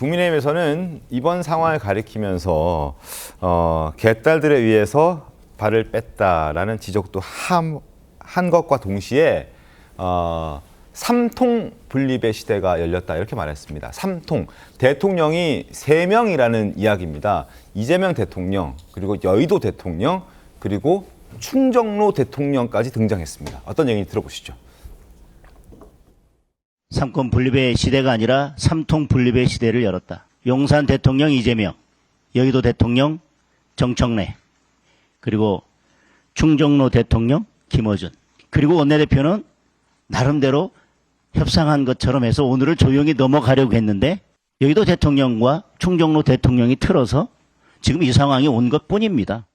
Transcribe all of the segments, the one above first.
국민의힘에서는 이번 상황을 가리키면서 개딸들에 의해서 발을 뺐다라는 지적도 한 것과 동시에 삼통 분립의 시대가 열렸다 이렇게 말했습니다. 삼통 대통령이 3명이라는 이야기입니다. 이재명 대통령 그리고 여의도 대통령 그리고 충정로 대통령까지 등장했습니다. 어떤 얘기 들어보시죠. 삼권 분립의 시대가 아니라 삼통 분립의 시대를 열었다. 용산 대통령 이재명, 여의도 대통령 정청래, 그리고 충정로 대통령 김어준, 그리고 원내대표는 나름대로 협상한 것처럼 해서 오늘을 조용히 넘어가려고 했는데 여의도 대통령과 충정로 대통령이 틀어서 지금 이 상황이 온 것뿐입니다.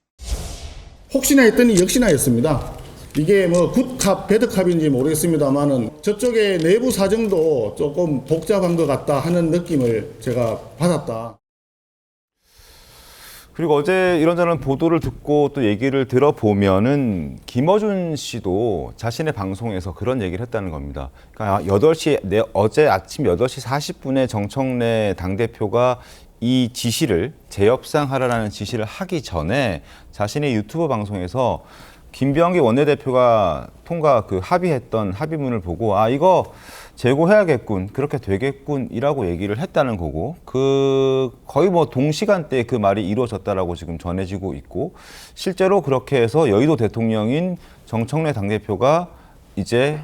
혹시나 했더니 역시나였습니다. 이게 뭐 굿캅, 배드캅인지 모르겠습니다만은 저쪽의 내부 사정도 조금 복잡한 것 같다 하는 느낌을 제가 받았다. 그리고 어제 이런저런 보도를 듣고 또 얘기를 들어보면은 김어준 씨도 자신의 방송에서 그런 얘기를 했다는 겁니다. 그러니까 어제 아침 8시 40분에 정청래 당대표가 이 지시를 재협상하라는 지시를 하기 전에 자신의 유튜브 방송에서 김병기 원내대표가 합의했던 합의문을 보고 이거 재고해야겠군, 그렇게 되겠군이라고 얘기를 했다는 거고 거의 뭐 동시간대에 그 말이 이루어졌다라고 지금 전해지고 있고 실제로 그렇게 해서 여의도 대통령인 정청래 당대표가 이제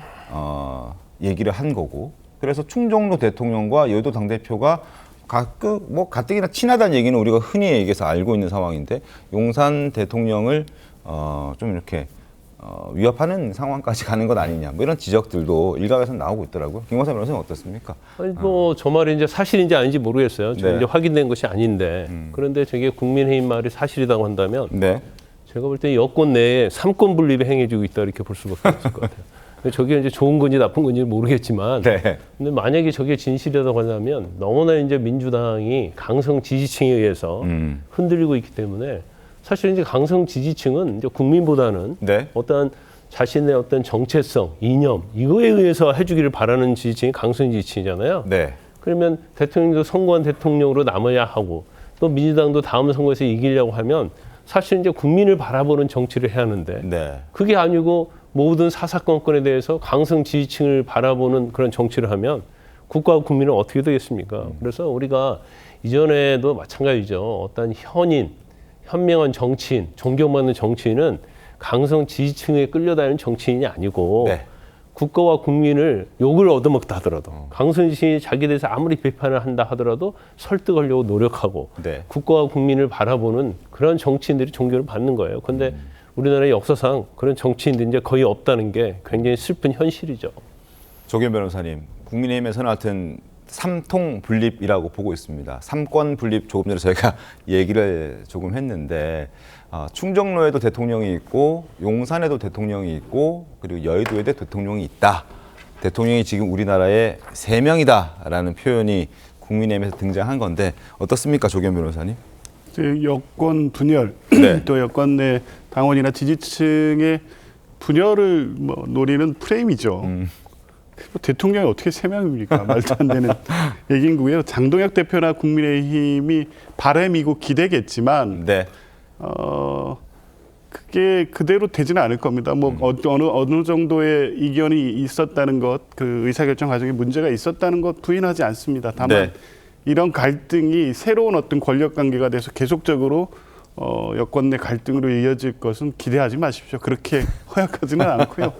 얘기를 한 거고 그래서 충정로 대통령과 여의도 당대표가 가뜩이나 친하다는 얘기는 우리가 흔히 얘기해서 알고 있는 상황인데 용산 대통령을 좀 이렇게 위협하는 상황까지 가는 것 아니냐 뭐 이런 지적들도 일각에서 나오고 있더라고요. 김광삼 변호사는 어떻습니까? 아니 저 말이 이제 사실인지 아닌지 모르겠어요. 네. 이제 확인된 것이 아닌데 그런데 저게 국민의힘 말이 사실이라고 한다면 네. 제가 볼 때 여권 내에 삼권 분립이 행해지고 있다 이렇게 볼 수밖에 없을 것 같아요. 저게 이제 좋은 건지 나쁜 건지 모르겠지만, 네. 근데 만약에 저게 진실이라고 한다면 너무나 이제 민주당이 강성 지지층에 의해서 흔들리고 있기 때문에 사실 이제 강성 지지층은 이제 국민보다는 네. 어떠한 자신의 어떤 정체성, 이념 이거에 의해서 해주기를 바라는 지지층이 강성 지지층이잖아요. 네. 그러면 대통령도 선거한 대통령으로 남아야 하고 또 민주당도 다음 선거에서 이기려고 하면 사실 이제 국민을 바라보는 정치를 해야 하는데 네. 그게 아니고 모든 사사건건에 대해서 강성 지지층을 바라보는 그런 정치를 하면 국가와 국민은 어떻게 되겠습니까? 그래서 우리가 이전에도 마찬가지죠. 어떤 현명한 정치인, 존경받는 정치인은 강성 지지층에 끌려다니는 정치인이 아니고 네. 국가와 국민을 욕을 얻어먹다 하더라도 강성 지지층이 자기에 대해서 아무리 비판을 한다 하더라도 설득하려고 노력하고 네. 국가와 국민을 바라보는 그런 정치인들이 존경을 받는 거예요. 그런데 우리나라의 역사상 그런 정치인들이 이제 거의 없다는 게 굉장히 슬픈 현실이죠. 조규현 변호사님, 국민의힘에서는 하여튼 삼통 분립이라고 보고 있습니다. 삼권 분립 조금 전에 저희가 얘기를 조금 했는데 충정로에도 대통령이 있고 용산에도 대통령이 있고 그리고 여의도에도 대통령이 있다. 대통령이 지금 우리나라에 3명이다라는 표현이 국민의힘에서 등장한 건데 어떻습니까, 조규현 변호사님? 여권 분열, 네. 또 여권 내 당원이나 지지층의 분열을 노리는 프레임이죠. 대통령이 어떻게 3명입니까? 말도 안 되는 얘기인 거고요. 장동혁 대표나 국민의힘이 바람이고 기대겠지만 네. 그게 그대로 되지는 않을 겁니다. 어느 정도의 이견이 있었다는 것, 그 의사결정 과정에 문제가 있었다는 것 부인하지 않습니다. 다만 네. 이런 갈등이 새로운 어떤 권력 관계가 돼서 계속적으로 여권 내 갈등으로 이어질 것은 기대하지 마십시오. 그렇게 허약하지는 않고요.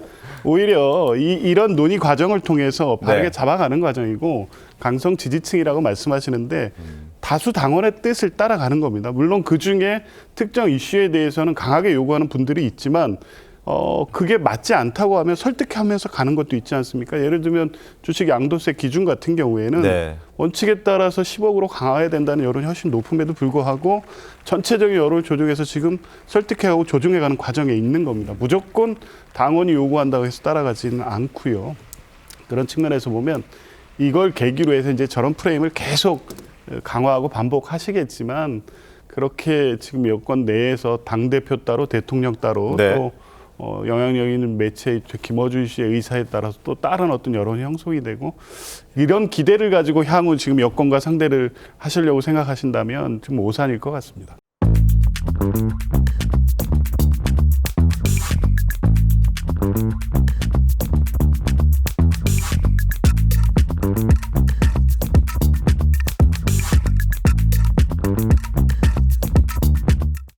오히려 이런 논의 과정을 통해서 바르게 네. 잡아가는 과정이고 강성 지지층이라고 말씀하시는데 다수 당원의 뜻을 따라가는 겁니다. 물론 그중에 특정 이슈에 대해서는 강하게 요구하는 분들이 있지만 그게 맞지 않다고 하면 설득하면서 가는 것도 있지 않습니까? 예를 들면 주식 양도세 기준 같은 경우에는 네. 원칙에 따라서 10억으로 강화해야 된다는 여론이 훨씬 높음에도 불구하고 전체적인 여론을 조정해서 지금 설득해가고 조정해가는 과정에 있는 겁니다. 무조건 당원이 요구한다고 해서 따라가지는 않고요. 그런 측면에서 보면 이걸 계기로 해서 이제 저런 프레임을 계속 강화하고 반복하시겠지만 그렇게 지금 여권 내에서 당대표 따로 대통령 따로 네. 또 영향력 있는 매체 김어준 씨의 의사에 따라서 또 다른 어떤 여론이 형성이 되고 이런 기대를 가지고 향후 지금 여권과 상대를 하시려고 생각하신다면 좀 오산일 것 같습니다.